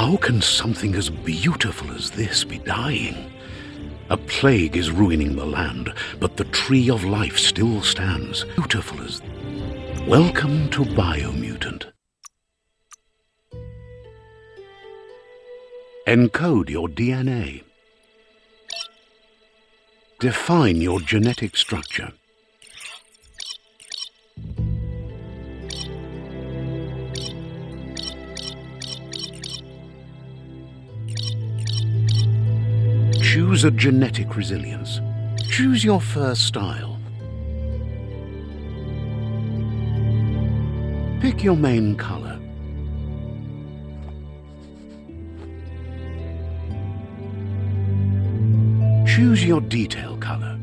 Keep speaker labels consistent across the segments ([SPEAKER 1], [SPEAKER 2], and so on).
[SPEAKER 1] How can something as beautiful as this be dying? A plague is ruining the land, but the tree of life still stands, beautiful as... Welcome to Biomutant. Encode your DNA. Define your genetic structure. Choose a genetic resilience. Choose your first style. Pick your main color. Choose your detail color.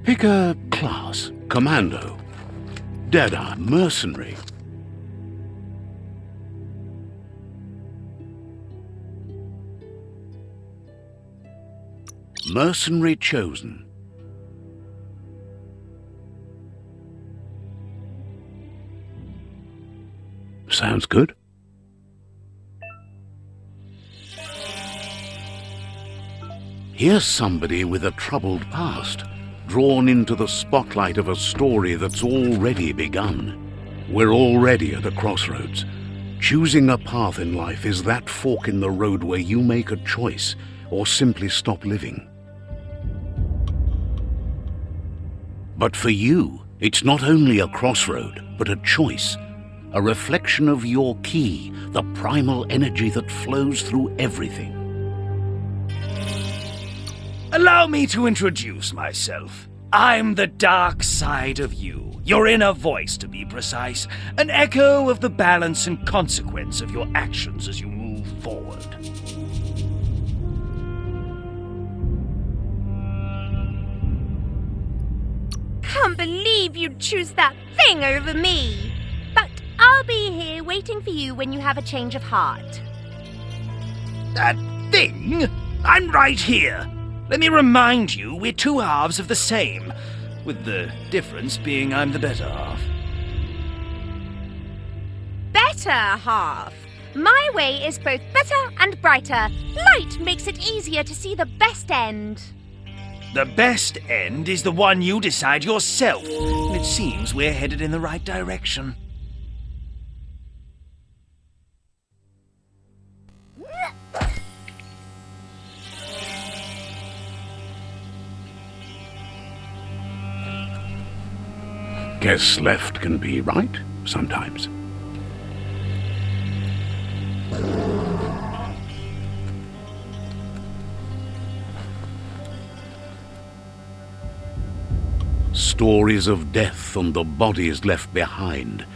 [SPEAKER 1] Pick a class: Commando, Deadeye, Mercenary. Mercenary chosen. Sounds good. Here's somebody with a troubled past, drawn into the spotlight of a story that's already begun. We're already at a crossroads. Choosing a path in life is that fork in the road where you make a choice or simply stop living. But for you, it's not only a crossroad, but a choice, a reflection of your key, the primal energy that flows through everything.
[SPEAKER 2] Allow me to introduce myself. I'm the dark side of you, your inner voice to be precise, an echo of the balance and consequence of your actions as you move forward.
[SPEAKER 3] Can't believe you'd choose that thing over me. But I'll be here waiting for you when you have a change of heart.
[SPEAKER 2] That thing? I'm right here. Let me remind you, we're two halves of the same, with the difference being I'm the better half.
[SPEAKER 3] Better half. My way is both better and brighter. Light makes it easier to see the best end.
[SPEAKER 2] The best end is the one you decide yourself, and it seems we're headed in the right direction.
[SPEAKER 1] Guess left can be right sometimes. Stories of death and the bodies left behind,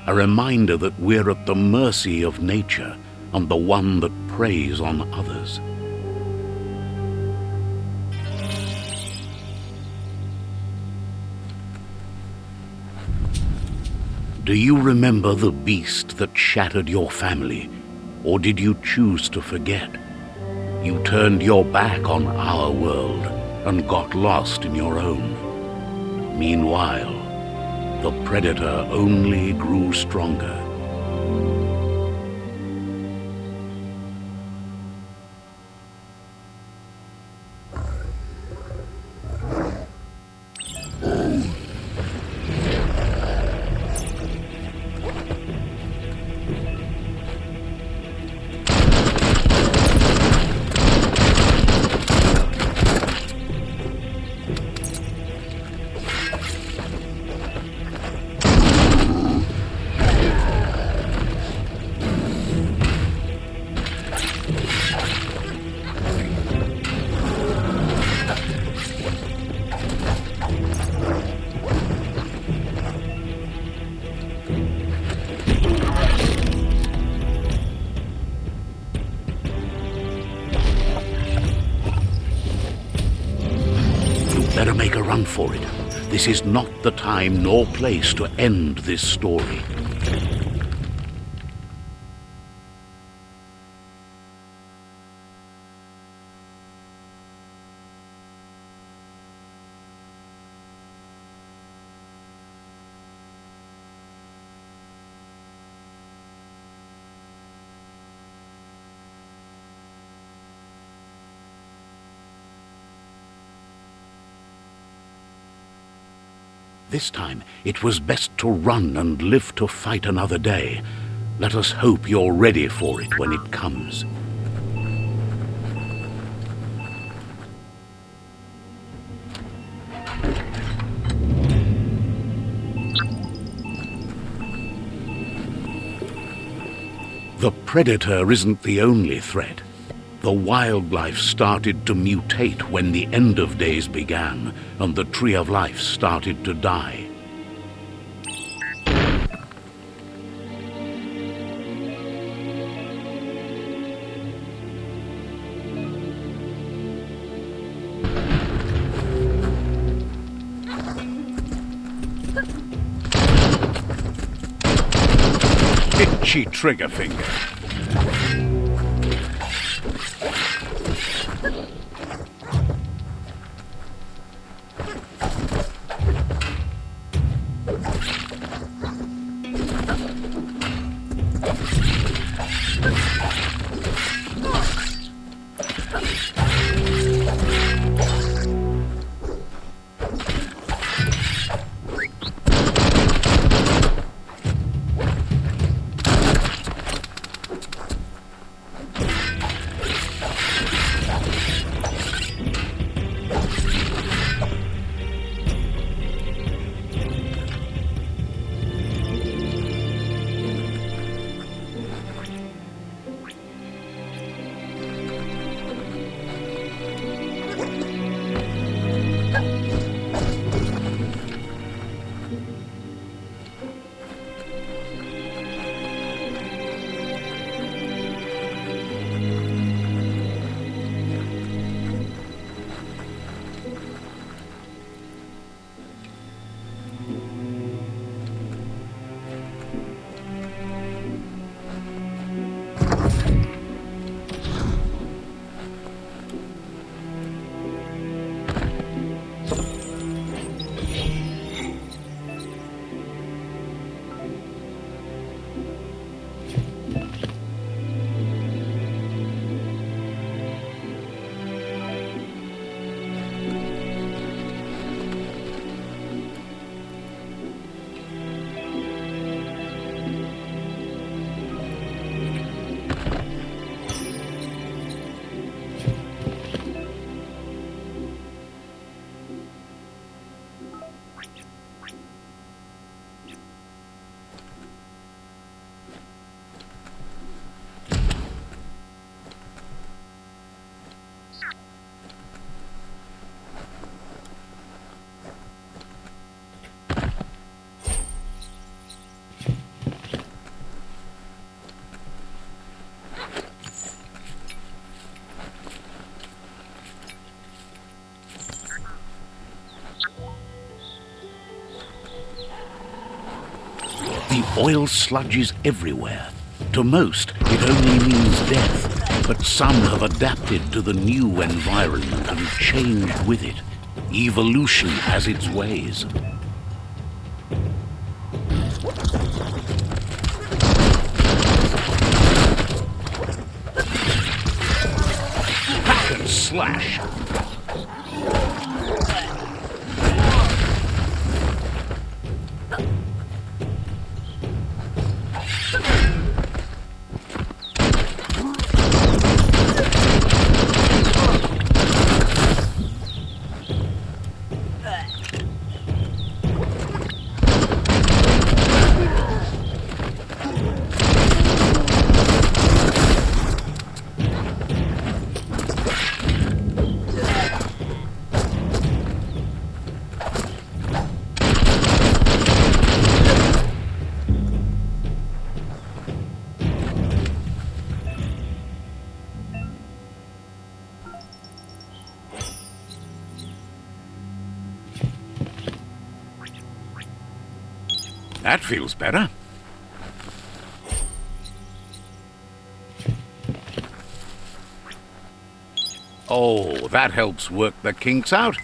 [SPEAKER 1] a reminder that we're at the mercy of nature and the one that preys on others. Do you remember the beast that shattered your family, or did you choose to forget? You turned your back on our world and got lost in your own. Meanwhile, the predator only grew stronger. Better make a run for it. This is not the time nor place to end this story. This time, it was best to run and live to fight another day. Let us hope you're ready for it when it comes. The Predator isn't the only threat. The wildlife started to mutate when the end of days began, and the Tree of Life started to die. Itchy trigger finger. The oil sludges everywhere. To most, it only means death, but some have adapted to the new environment and changed with it. Evolution has its ways. Hack and slash. That feels better. Oh, that helps work the kinks out.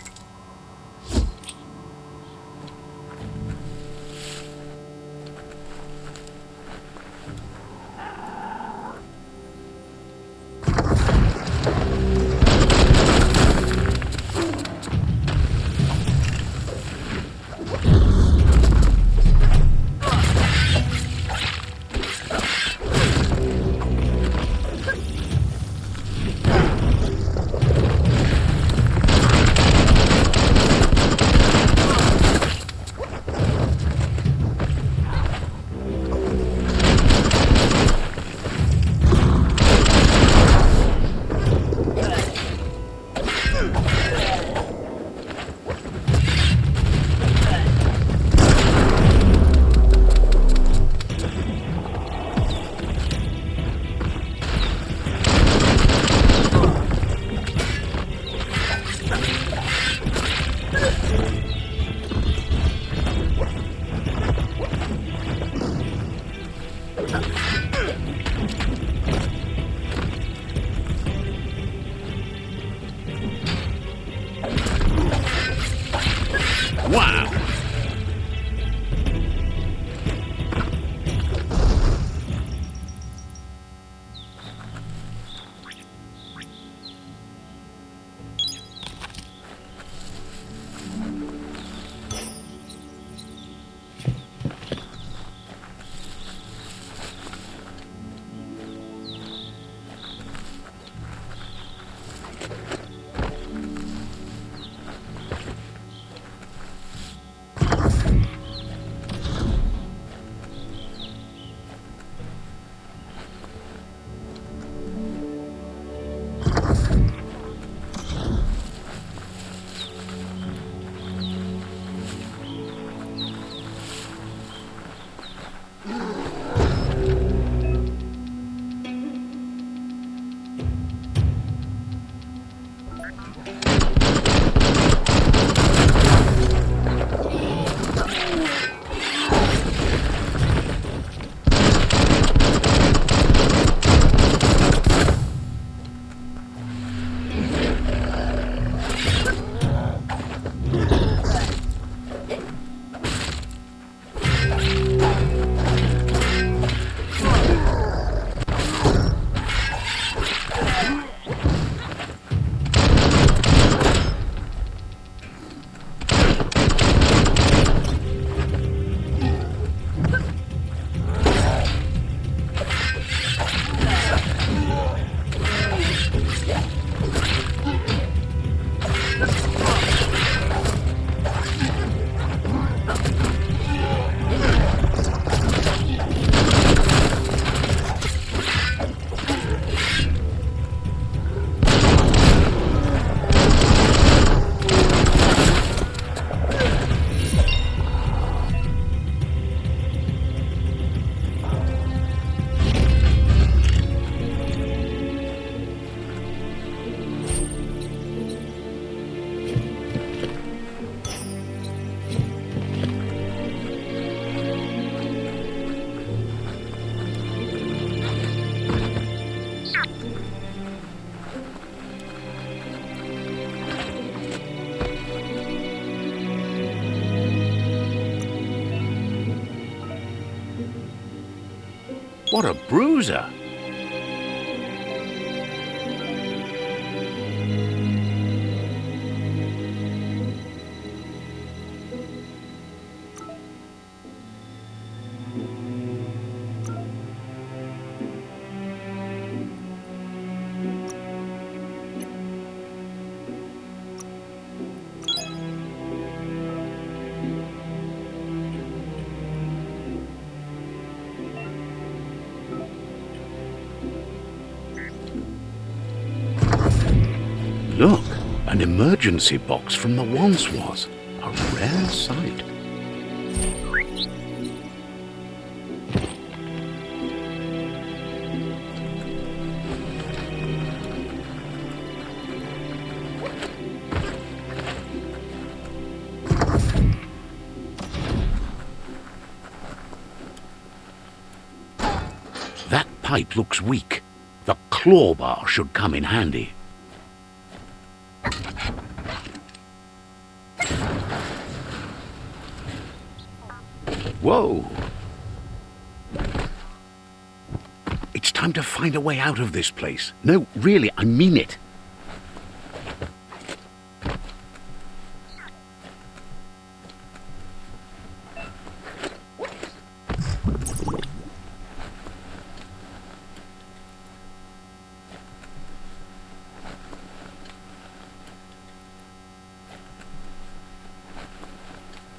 [SPEAKER 1] what a bruiser! Look, an emergency box from the once was. A rare sight. That pipe looks weak. The claw bar should come in handy. Whoa! It's time to find a way out of this place. No, really, I mean it.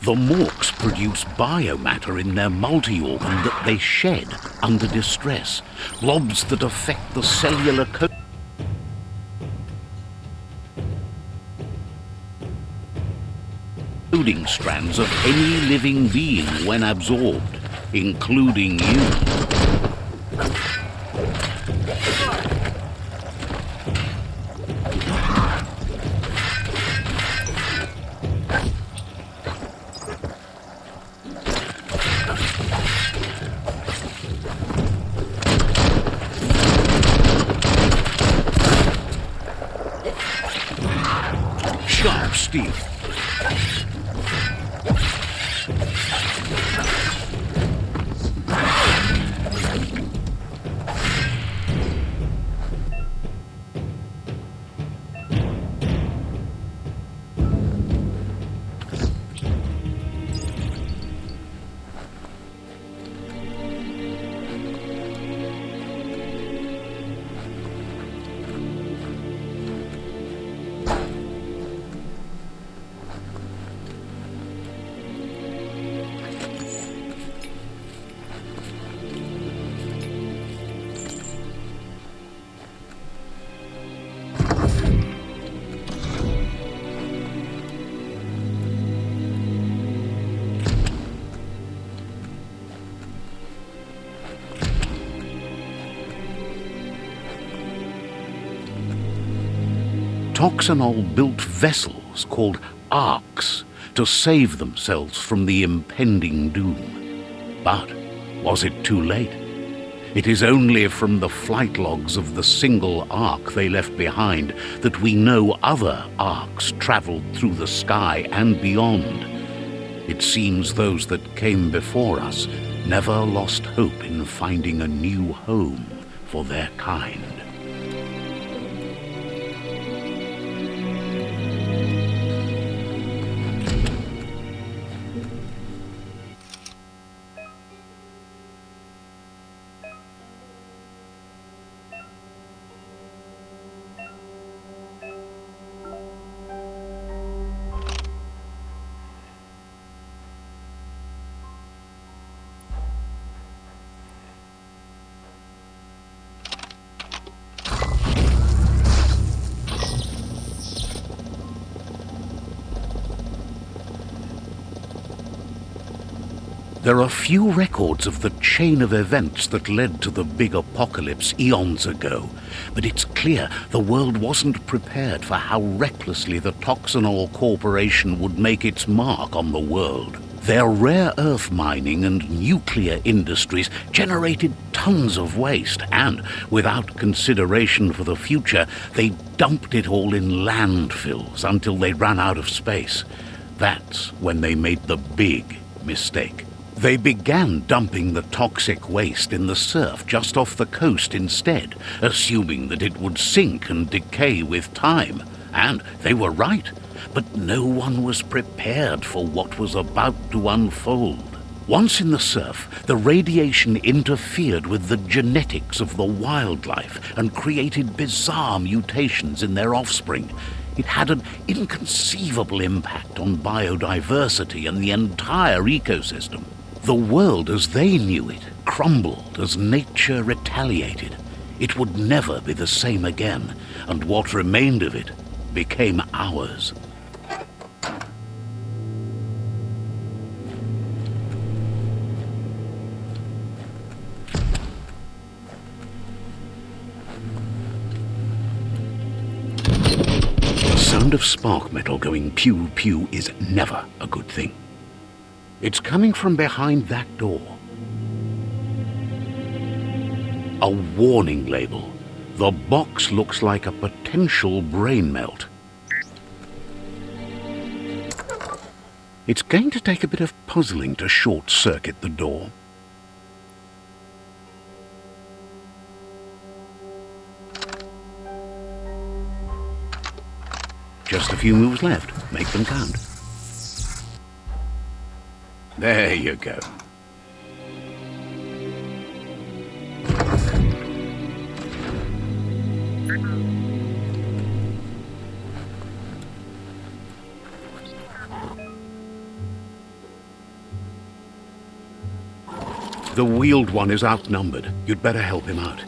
[SPEAKER 1] The Morks produce biomatter in their multi-organ that they shed under distress, blobs that affect the cellular coding strands of any living being when absorbed, including you. Sharp steel. Toxanol built vessels called arks to save themselves from the impending doom. But was it too late? It is only from the flight logs of the single ark they left behind that we know other arks traveled through the sky and beyond. It seems those that came before us never lost hope in finding a new home for their kind. There are few records of the chain of events that led to the big apocalypse eons ago, but it's clear the world wasn't prepared for how recklessly the Toxanol Corporation would make its mark on the world. Their rare earth mining and nuclear industries generated tons of waste, and, without consideration for the future, they dumped it all in landfills until they ran out of space. That's when they made the big mistake. They began dumping the toxic waste in the surf just off the coast instead, assuming that it would sink and decay with time. And they were right, but no one was prepared for what was about to unfold. Once in the surf, the radiation interfered with the genetics of the wildlife and created bizarre mutations in their offspring. It had an inconceivable impact on biodiversity and the entire ecosystem. The world as they knew it crumbled as nature retaliated. It would never be the same again, and what remained of it became ours. The sound of spark metal going pew-pew is never a good thing. It's coming from behind that door. A warning label. The box looks like a potential brain melt. It's going to take a bit of puzzling to short-circuit the door. Just a few moves left. Make them count. There you go. The wheeled one is outnumbered. You'd better help him out.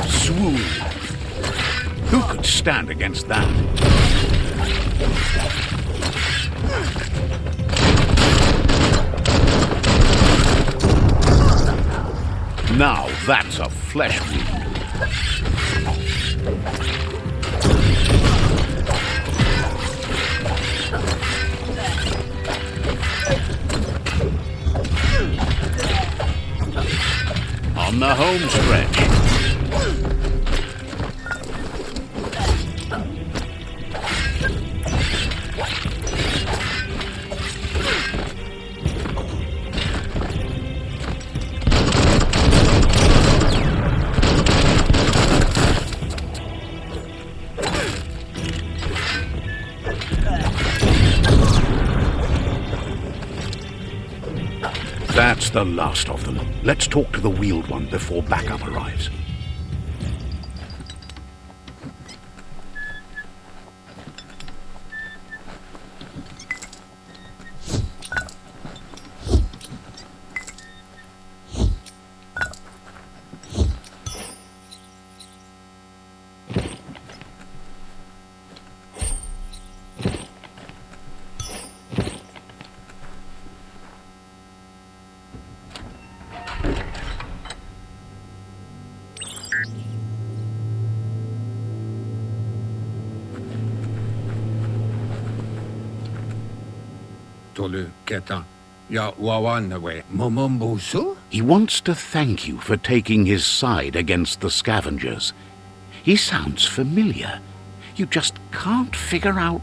[SPEAKER 1] Swoon! Who could stand against that? Now that's a flesh wound. On the home stretch. That's the last of them. Let's talk to the wheeled one before backup arrives. He wants to thank you for taking his side against the scavengers. He sounds familiar. You just can't figure out...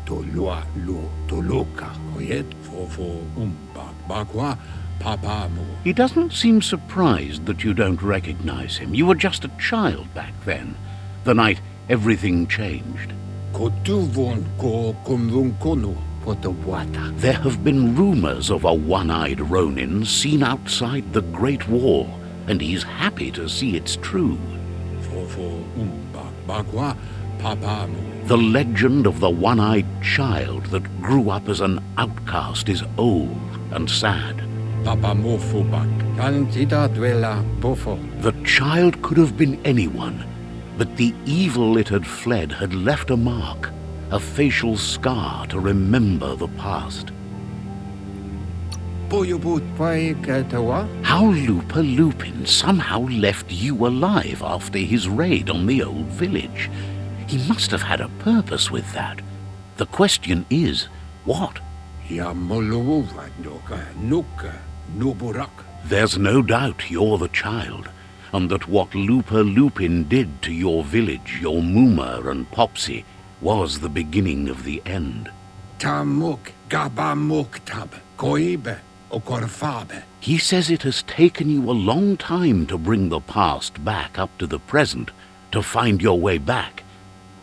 [SPEAKER 1] He doesn't seem surprised that you don't recognize him. You were just a child back then, the night everything changed. There have been rumors of a one-eyed Ronin seen outside the Great Wall, and he's happy to see it's true. The legend of the one-eyed child that grew up as an outcast is old and sad. The child could have been anyone, but the evil it had fled had left a mark, a facial scar to remember the past. How Lupa Lupin somehow left you alive after his raid on the old village. He must have had a purpose with that. The question is, what? There's no doubt you're the child, and that what Looper Lupin did to your village, your Mooma and Popsy, was the beginning of the end.
[SPEAKER 4] Tamuk gabamuktab koibe okorfabe.
[SPEAKER 1] He says it has taken you a long time to bring the past back up to the present, to find your way back,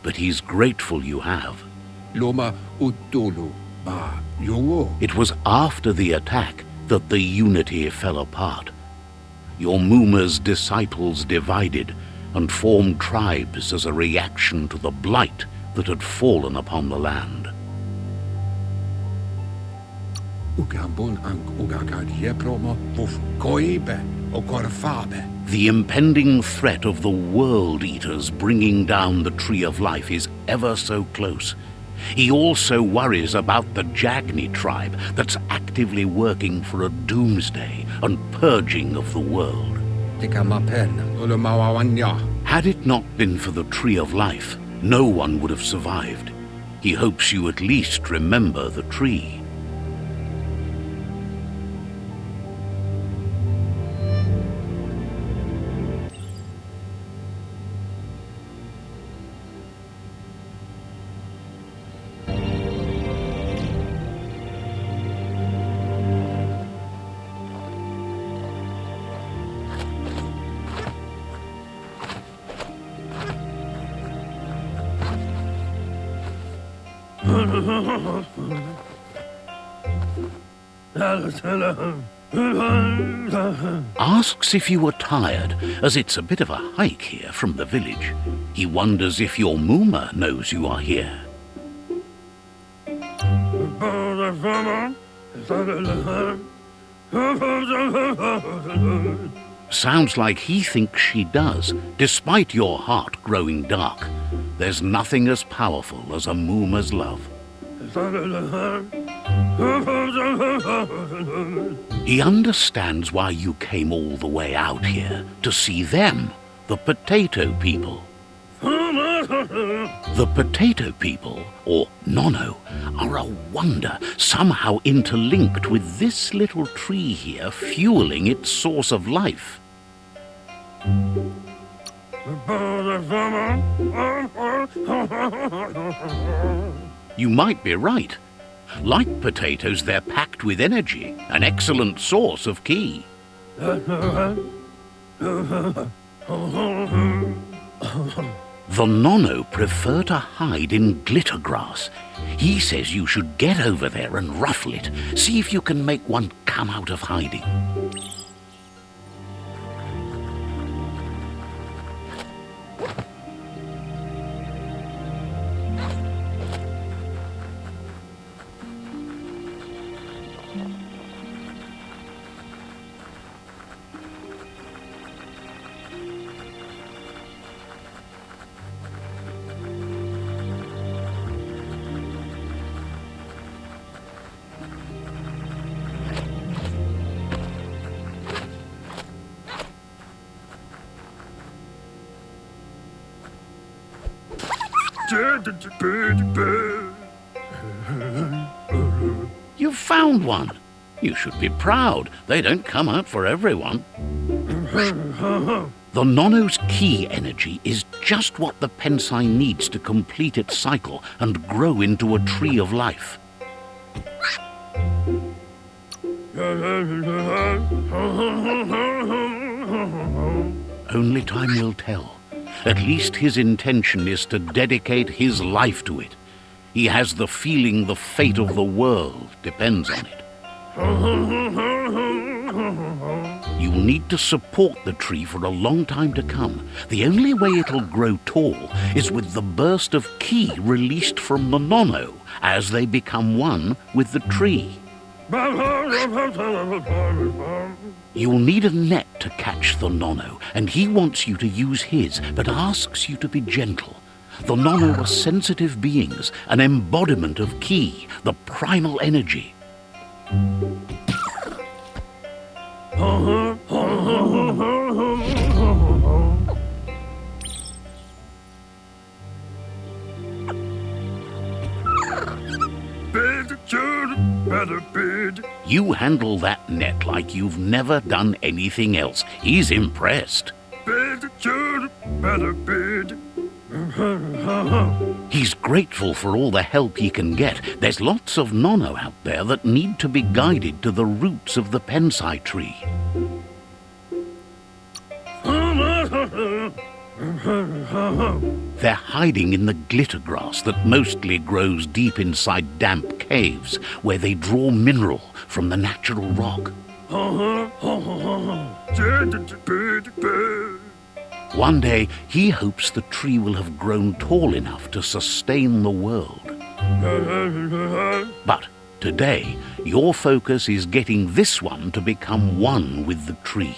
[SPEAKER 1] but he's grateful you have.
[SPEAKER 4] Loma utulu ba yungu.
[SPEAKER 1] It was after the attack that the unity fell apart. Your Mooma's disciples divided and formed tribes as a reaction to the blight that had fallen upon the land.
[SPEAKER 4] Ugambun ang ugagad yepromo vuf koibe okorfabe.
[SPEAKER 1] The impending threat of the World Eaters bringing down the Tree of Life is ever so close. He also worries about the Jagni tribe that's actively working for a doomsday and purging of the world.
[SPEAKER 4] Tikamapen ulumawawanya.
[SPEAKER 1] Had it not been for the Tree of Life, no one would have survived. He hopes you at least remember the tree. Asks if you were tired, as it's a bit of a hike here from the village. He wonders if your Mooma knows you are here. Sounds like he thinks she does, despite your heart growing dark. There's nothing as powerful as a Mooma's love. He understands why you came all the way out here, to see them, the potato people. The potato people, or Nono, are a wonder, somehow interlinked with this little tree here, fueling its source of life. You might be right. Like potatoes, they're packed with energy, an excellent source of ki. The Nono prefer to hide in glitter grass. He says you should get over there and ruffle it. See if you can make one come out of hiding. You've found one. You should be proud. They don't come out for everyone. The Nono's ki energy is just what the Pensai needs to complete its cycle and grow into a tree of life. Only time will tell. At least his intention is to dedicate his life to it. He has the feeling the fate of the world depends on it. You'll need to support the tree for a long time to come. The only way it'll grow tall is with the burst of ki released from the Nono as they become one with the tree. You'll need a net to catch the Nono, and he wants you to use his, but asks you to be gentle. The Nono are sensitive beings, an embodiment of ki, the primal energy. You handle that net like you've never done anything else. He's impressed. He's grateful for all the help he can get. There's lots of Nono out there that need to be guided to the roots of the Pensai tree. They're hiding in the glitter grass that mostly grows deep inside damp caves where they draw mineral from the natural rock. One day, he hopes the tree will have grown tall enough to sustain the world. But today, your focus is getting this one to become one with the tree.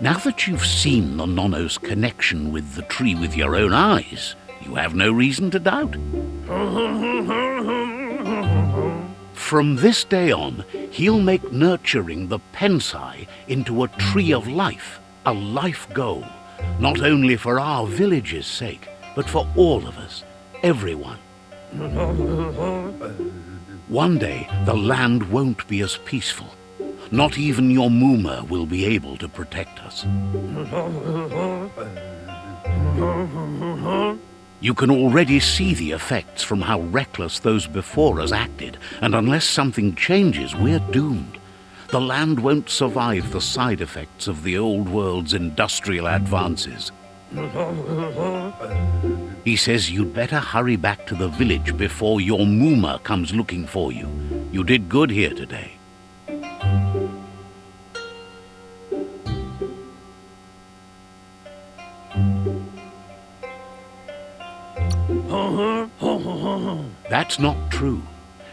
[SPEAKER 1] Now that you've seen the Nono's connection with the tree with your own eyes, you have no reason to doubt. From this day on, he'll make nurturing the Pensai into a tree of life, a life goal, not only for our village's sake, but for all of us, everyone. One day, the land won't be as peaceful. Not even your Muma will be able to protect us. You can already see the effects from how reckless those before us acted, and unless something changes, we're doomed. The land won't survive the side effects of the old world's industrial advances. He says you'd better hurry back to the village before your Muma comes looking for you. You did good here today. That's not true.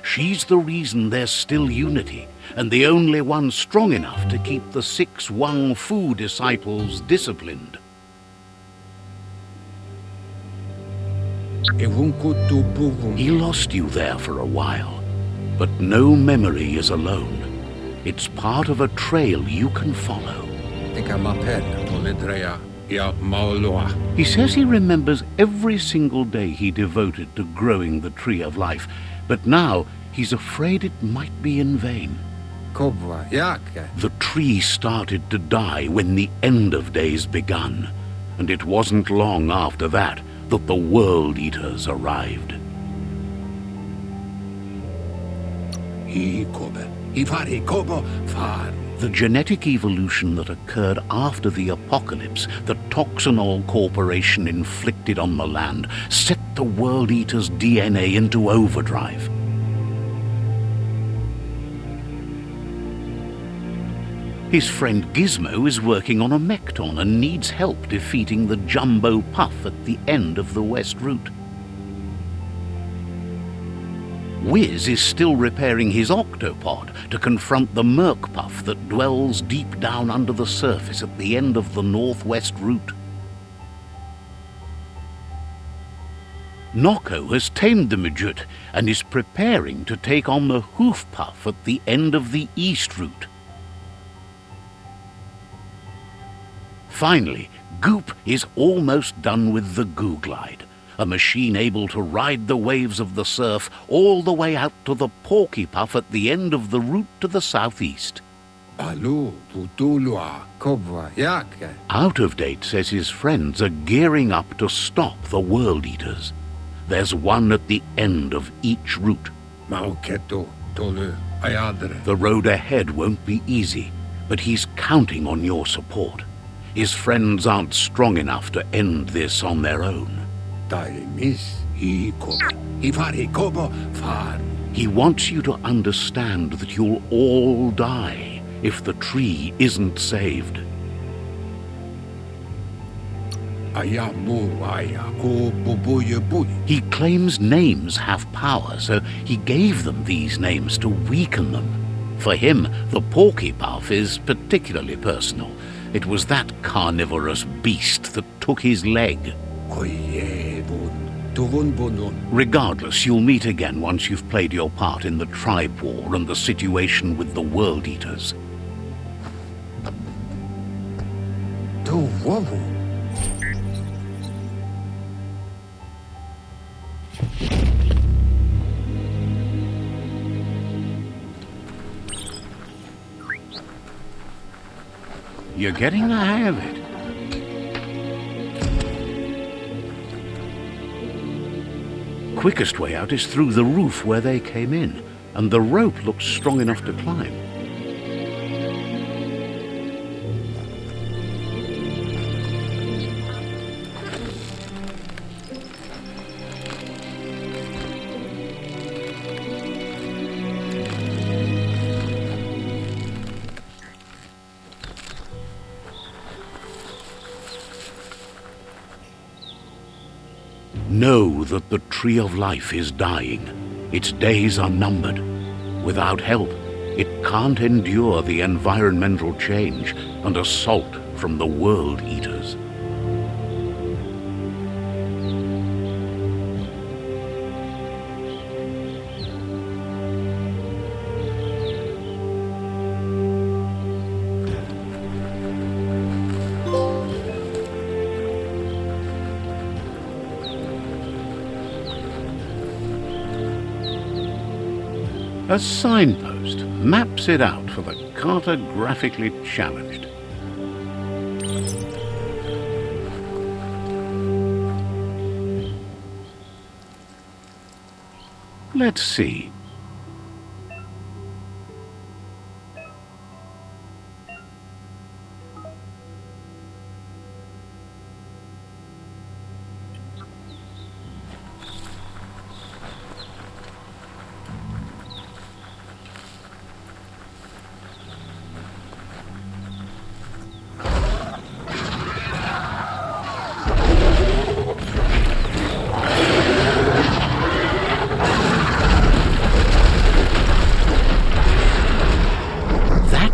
[SPEAKER 1] She's the reason there's still unity, and the only one strong enough to keep the 6 Wang Fu disciples disciplined. He lost you there for a while, but no memory is alone. It's part of a trail you can follow. He says he remembers every single day he devoted to growing the Tree of Life, but now he's afraid it might be in vain. The tree started to die when the end of days begun, and it wasn't long after that that the World Eaters arrived. The genetic evolution that occurred after the apocalypse that Toxanol Corporation inflicted on the land set the World Eater's DNA into overdrive. His friend Gizmo is working on a Mekton and needs help defeating the Jumbo Puff at the end of the West Route. Wiz is still repairing his octopod to confront the Merc Puff that dwells deep down under the surface at the end of the Northwest Route. Noko has tamed the Midget and is preparing to take on the Hoof Puff at the end of the East Route. Finally, Goop is almost done with the Goo Glide, a machine able to ride the waves of the surf all the way out to the Porky Puff at the end of the route to the southeast. Out of Date says his friends are gearing up to stop the World Eaters. There's one at the end of each route. The road ahead won't be easy, but he's counting on your support. His friends aren't strong enough to end this on their own. He wants you to understand that you'll all die if the tree isn't saved.
[SPEAKER 4] Ayamuaya ko bubuyabui.
[SPEAKER 1] He claims names have power, so he gave them these names to weaken them. For him, the porky puff is particularly personal. It was that carnivorous beast that took his leg.
[SPEAKER 4] Koyebun. Tuvun bunun.
[SPEAKER 1] Regardless, you'll meet again once you've played your part in the tribe war and the situation with the World Eaters.
[SPEAKER 4] Tuwawu.
[SPEAKER 1] You're getting the hang of it. Quickest way out is through the roof where they came in, and the rope looks strong enough to climb. Know that the Tree of Life is dying. Its days are numbered. Without help, it can't endure the environmental change and assault from the World Eaters. A signpost maps it out for the cartographically challenged. Let's see.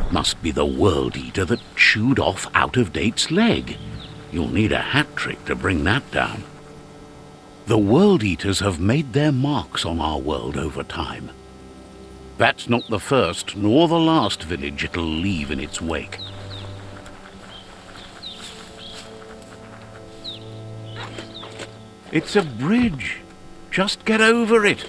[SPEAKER 1] Must be the World Eater that chewed off Out-of-Date's leg. You'll need a hat trick to bring that down. The World Eaters have made their marks on our world over time. That's not the first nor the last village it'll leave in its wake. It's a bridge. Just get over it.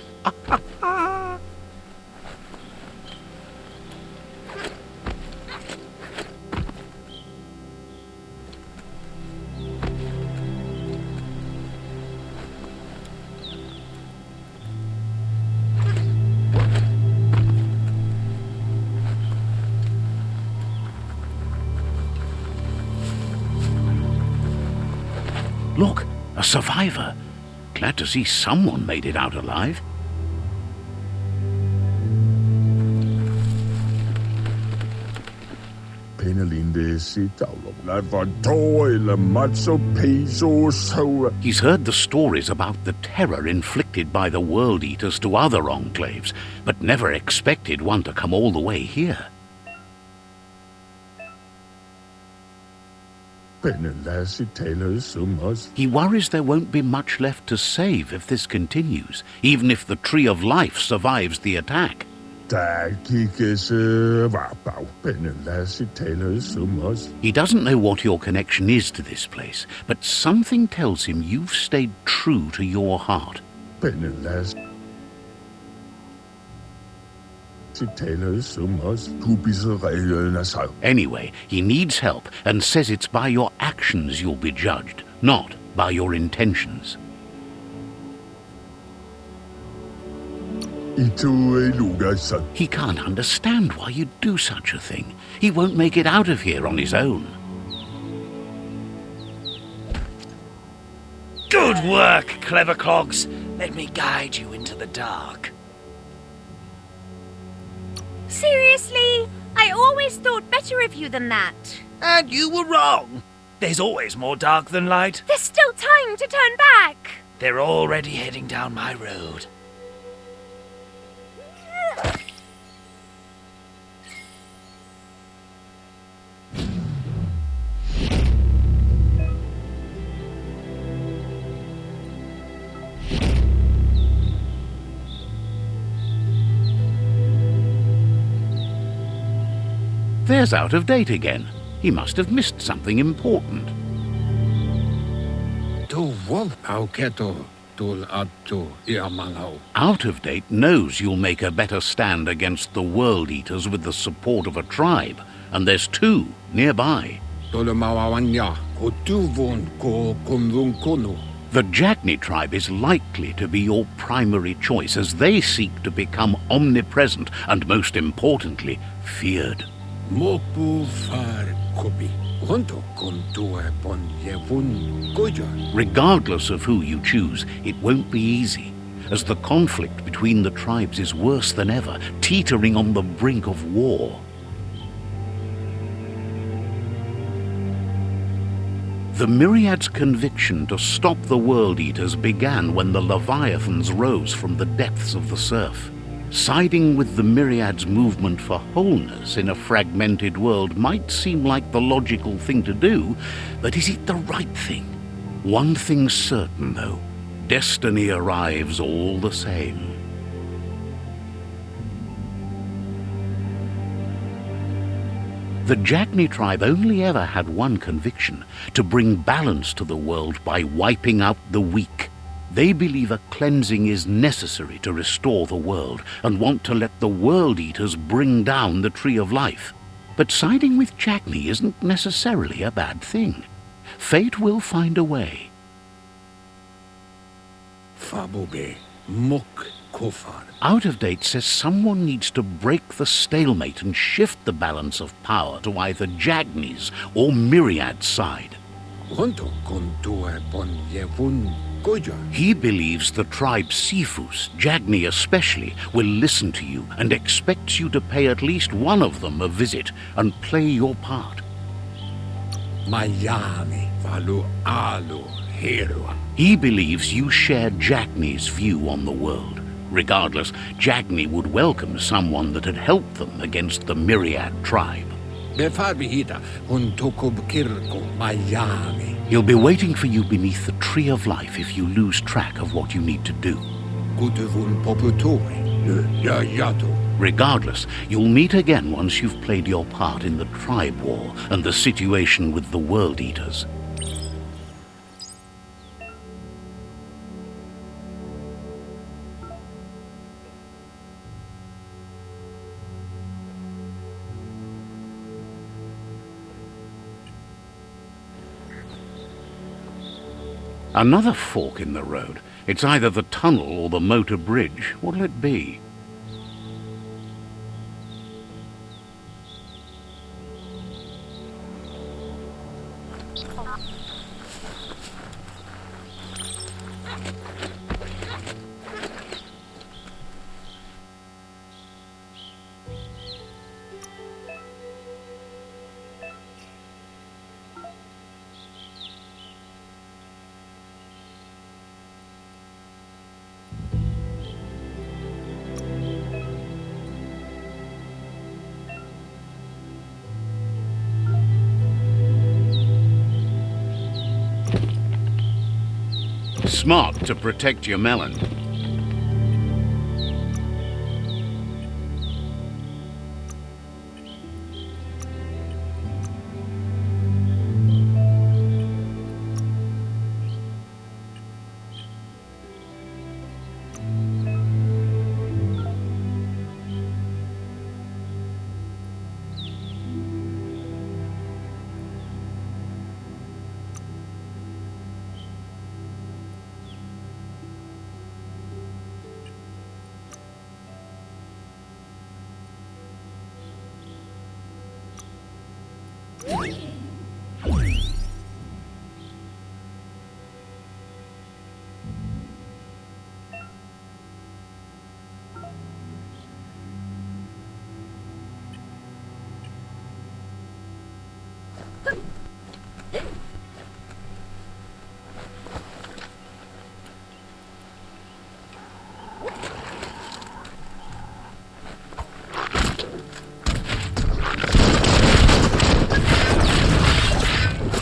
[SPEAKER 1] Look, a survivor. Glad to see someone made it out alive. He's heard the stories about the terror inflicted by the World Eaters to other enclaves, but never expected one to come all the way here. He worries there won't be much left to save if this continues, even if the Tree of Life survives the attack. He doesn't know what your connection is to this place, but something tells him you've stayed true to your heart. Anyway, he needs help and says it's by your actions you'll be judged, not by your intentions. He can't understand why you'd do such a thing. He won't make it out of here on his own.
[SPEAKER 2] Good work, clever clogs. Let me guide you into the dark.
[SPEAKER 3] Seriously? I always thought better of you than that.
[SPEAKER 2] And you were wrong. There's always more dark than light.
[SPEAKER 3] There's still time to turn back.
[SPEAKER 2] They're already heading down my road.
[SPEAKER 1] There's Out of Date again. He must have missed something important.
[SPEAKER 4] Ddwald auketo tul atto iamanau.
[SPEAKER 1] Out of Date knows you'll make a better stand against the World Eaters with the support of a tribe, and there's 2 nearby.
[SPEAKER 4] Tolomawawanya ko tuvon ko kumvunkono.
[SPEAKER 1] The Jagni tribe is likely to be your primary choice as they seek to become omnipresent and, most importantly, feared.
[SPEAKER 4] Mopu far kopi. Honto kon tue pon yevun goja.
[SPEAKER 1] Regardless of who you choose, it won't be easy, as the conflict between the tribes is worse than ever, teetering on the brink of war. The Myriad's conviction to stop the World Eaters began when the Leviathans rose from the depths of the surf. Siding with the Myriad's movement for wholeness in a fragmented world might seem like the logical thing to do, but is it the right thing? One thing's certain, though. Destiny arrives all the same. The Jagni tribe only ever had one conviction: to bring balance to the world by wiping out the weak. They believe a cleansing is necessary to restore the world and want to let the World Eaters bring down the Tree of Life. But siding with Jagni isn't necessarily a bad thing. Fate will find a way.
[SPEAKER 4] Fabobe mok kofar.
[SPEAKER 1] Out of Date says someone needs to break the stalemate and shift the balance of power to either Jagni's or Myriad's side.
[SPEAKER 4] Honto kon tue pon yevun goja.
[SPEAKER 1] He believes the tribe Sifus, Jagni especially, will listen to you and expects you to pay at least one of them a visit and play your part.
[SPEAKER 4] Miami valu alu hero.
[SPEAKER 1] He believes you share Jagni's view on the world. Regardless, Jagni would welcome someone that had helped them against the Myriad tribe.
[SPEAKER 4] Befarbihita hun tokob kirko Miami.
[SPEAKER 1] He'll be waiting for you beneath the Tree of Life if you lose track of what you need to do.
[SPEAKER 4] Gudevun poputore le yayato.
[SPEAKER 1] Regardless, you'll meet again once you've played your part in the tribe war and the situation with the World Eaters. Another fork in the road. It's either the tunnel or the motor bridge. What'll it be? Smart to protect your melon.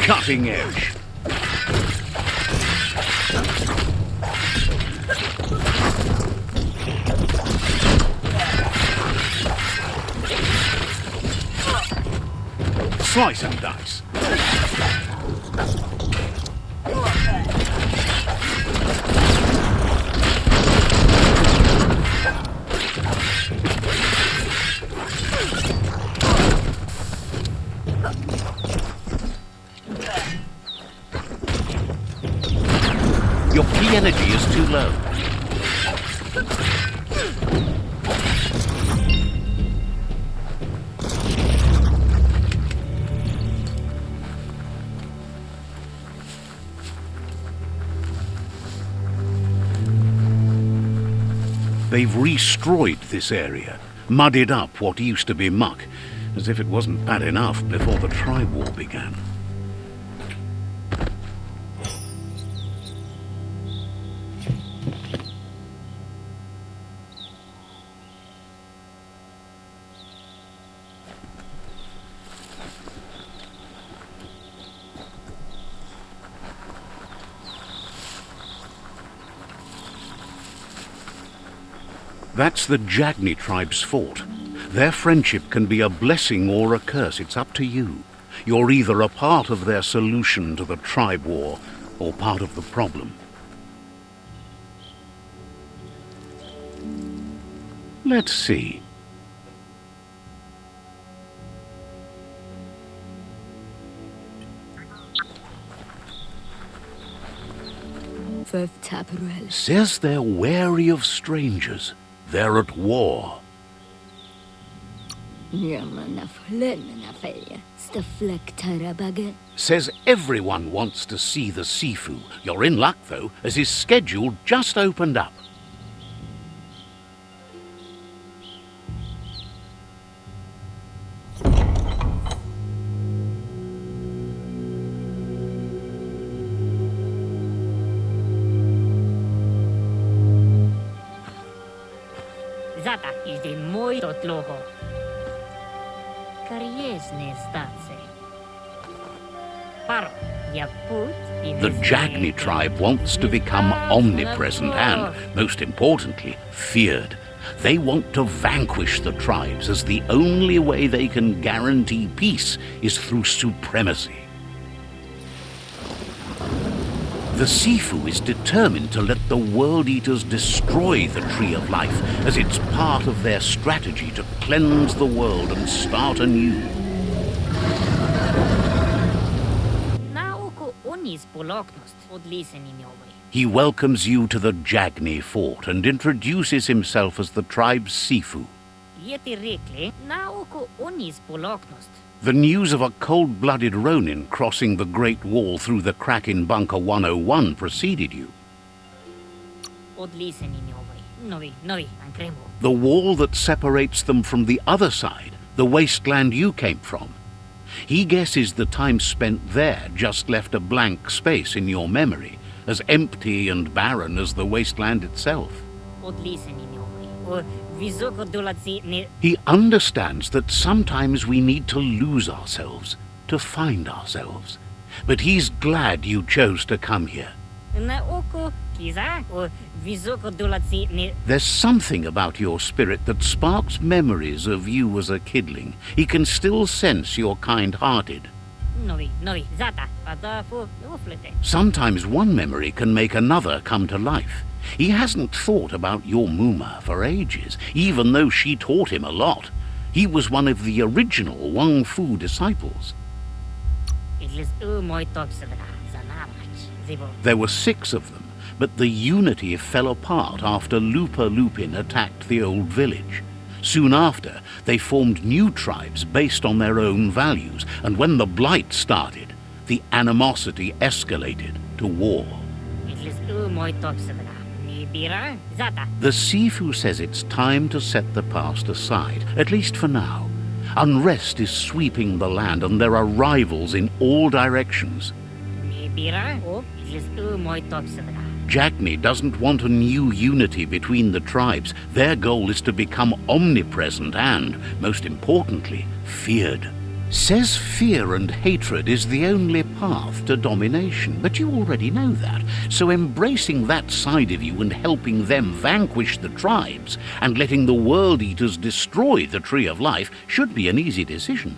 [SPEAKER 1] Cutting edge. Slice and dice. Your key energy is too low. They've destroyed this area, muddied up what used to be muck, as if it wasn't bad enough before the tribe war began. That's the Jagni tribe's fort. Their friendship can be a blessing or a curse. It's up to you. You're either a part of their solution to the tribe war or part of the problem. Let's see. Says they're wary of strangers. They're at war. Says everyone wants to see the Sifu. You're in luck, though, as his schedule just opened up.
[SPEAKER 5] Zata idzie mój to tloho. Kariesne stace. Paro, ja put.
[SPEAKER 1] The Jagni tribe wants to become omnipresent and, most importantly, feared. They want to vanquish the tribes, as the only way they can guarantee peace is through supremacy. The Sifu is determined to let the World Eaters destroy the Tree of Life, as it's part of their strategy to cleanse the world and start anew. He welcomes you to the Jagni fort and introduces himself as the tribe's Sifu. The news of a cold-blooded Ronin crossing the Great Wall through the crack in Bunker 101 preceded you. The wall that separates them from the other side, the wasteland you came from. He guesses the time spent there just left a blank space in your memory, as empty and barren as the wasteland itself. He understands that sometimes we need to lose ourselves, to find ourselves. But he's glad you chose to come here. There's something about your spirit that sparks memories of you as a kidling. He can still sense you're kind-hearted. Sometimes one memory can make another come to life. He hasn't thought about your Muma for ages, even though she taught him a lot. He was one of the original Wang Fu disciples. There were 6 of them, but the unity fell apart after Lupa Lupin attacked the old village. Soon after, they formed new tribes based on their own values, and when the Blight started, the animosity escalated to war. The Sifu says it's time to set the past aside, at least for now. Unrest is sweeping the land, and there are rivals in all directions. Jagni doesn't want a new unity between the tribes. Their goal is to become omnipresent and, most importantly, feared. Says fear and hatred is the only path to domination, but you already know that. So embracing that side of you and helping them vanquish the tribes and letting the World Eaters destroy the Tree of Life should be an easy decision.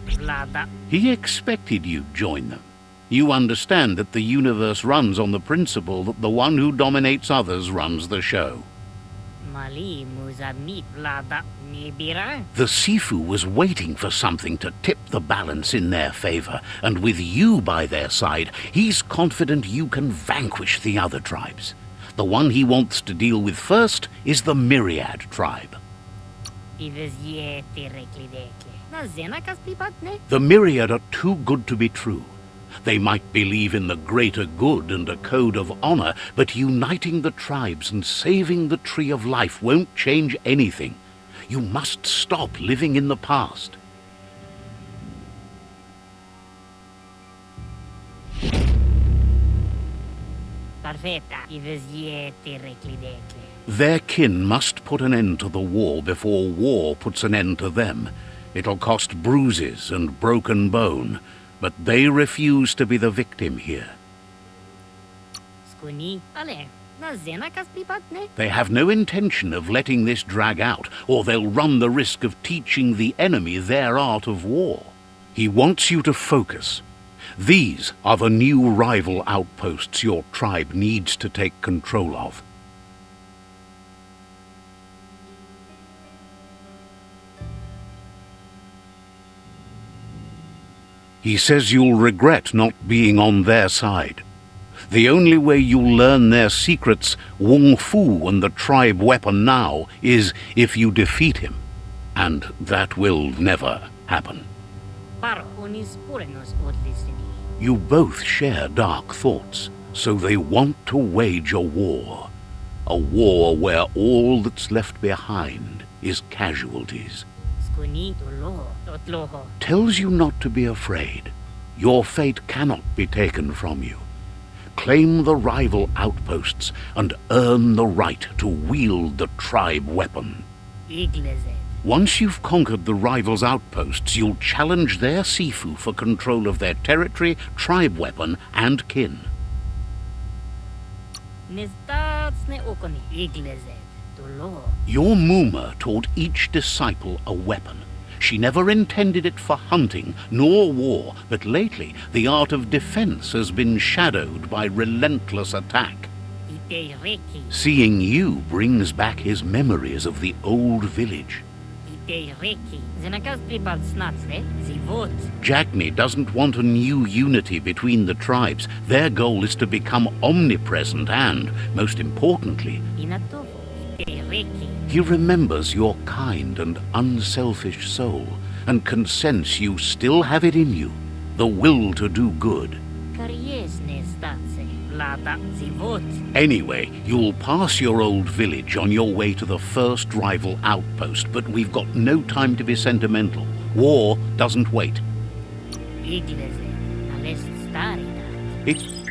[SPEAKER 5] Vlada.
[SPEAKER 1] He expected you'd join them. You understand that the universe runs on the principle that the one who dominates others runs the show.
[SPEAKER 5] Mali muzamik Vlada Nibira.
[SPEAKER 1] The Sifu was waiting for something to tip the balance in their favor, and with you by their side, he's confident you can vanquish the other tribes. The one he wants to deal with first is the Myriad tribe.
[SPEAKER 5] Ives yeti reklideke. Na zenakas pipatne.
[SPEAKER 1] The Myriad are too good to be true. They might believe in the greater good and a code of honor, but uniting the tribes and saving the Tree of Life won't change anything. You must stop living in the past.
[SPEAKER 5] Perfetta. Ives yeti reklideke.
[SPEAKER 1] Their kin must put an end to the war before war puts an end to them. It'll cost bruises and broken bone, but they refuse to be the victim here.
[SPEAKER 5] Skuni. Ale. Na zenakas pipatne.
[SPEAKER 1] They have no intention of letting this drag out, or they'll run the risk of teaching the enemy their art of war. He wants you to focus. These are the new rival outposts your tribe needs to take control of. He says you'll regret not being on their side. The only way you'll learn their secrets, Wung Fu and the tribe weapon now, is if you defeat him. And that will never happen.
[SPEAKER 5] Paro unis purenos odlisini.
[SPEAKER 1] You both share dark thoughts, so they want to wage a war. A war where all that's left behind is casualties.
[SPEAKER 5] Skuni tolo. Totloho.
[SPEAKER 1] Tells you not to be afraid. Your fate cannot be taken from you. Claim the rival outposts and earn the right to wield the tribe weapon.
[SPEAKER 5] Iglezed.
[SPEAKER 1] Once you've conquered the rivals' outposts, you'll challenge their Sifu for control of their territory, tribe weapon, and kin.
[SPEAKER 5] Nestatsne okoni. Iglezed. Tolo.
[SPEAKER 1] Your Muma taught each disciple a weapon. She never intended it for hunting nor war, but lately the art of defense has been shadowed by relentless attack.
[SPEAKER 5] Ite reki.
[SPEAKER 1] Seeing you brings back his memories of the old village.
[SPEAKER 5] Ite reki. Zenakas pipat snatsne. Zivot.
[SPEAKER 1] Jagni doesn't want a new unity between the tribes. Their goal is to become omnipresent and, most importantly,
[SPEAKER 5] Inatovo. Ite reki.
[SPEAKER 1] he remembers your kind and unselfish soul and can sense you still have it in you, the will to do good.
[SPEAKER 5] Karies nestatse. Vlada. Zivot.
[SPEAKER 1] Anyway, you'll pass your old village on your way to the first rival outpost, but we've got no time to be sentimental. War doesn't wait.
[SPEAKER 5] Iglezed. Alest staridat.
[SPEAKER 1] It's